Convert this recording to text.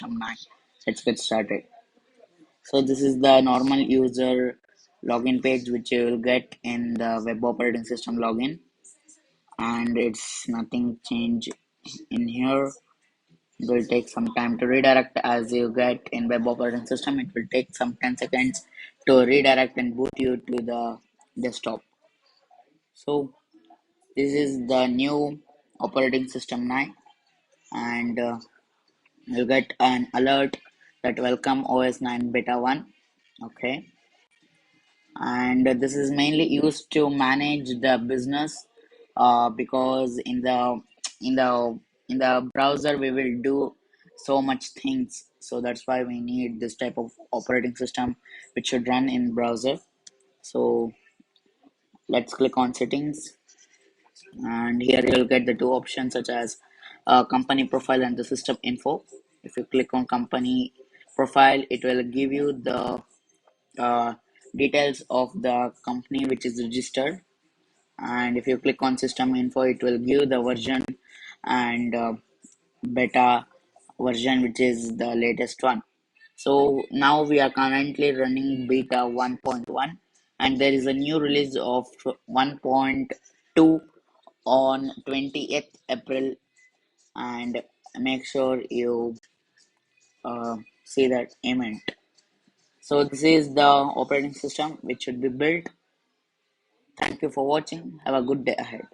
9. Let's get started. So this is the normal user login page which you will get in the web operating system login, and it's nothing change in here. It will take some time to redirect as you get in web operating system. It will take some 10 seconds to redirect and boot you to the desktop. So this is the new operating system 9, and you get an alert that welcome OS 9 beta 1. Okay, and this is mainly used to manage the business, because in the in the browser we will do so much things, so that's why we need this type of operating system which should run in browser. So let's click on settings, and here you'll get the two options such as company profile and the system info. If you click on company profile, it will give you the uh, details of the company which is registered, and if you click on system info, it will give the version and beta version which is the latest one. So now we are currently running beta 1.1, and there is a new release of 1.2 on 20th April, and make sure you see that event. So this is the operating system which should be built. Thank you for watching. Have a good day ahead.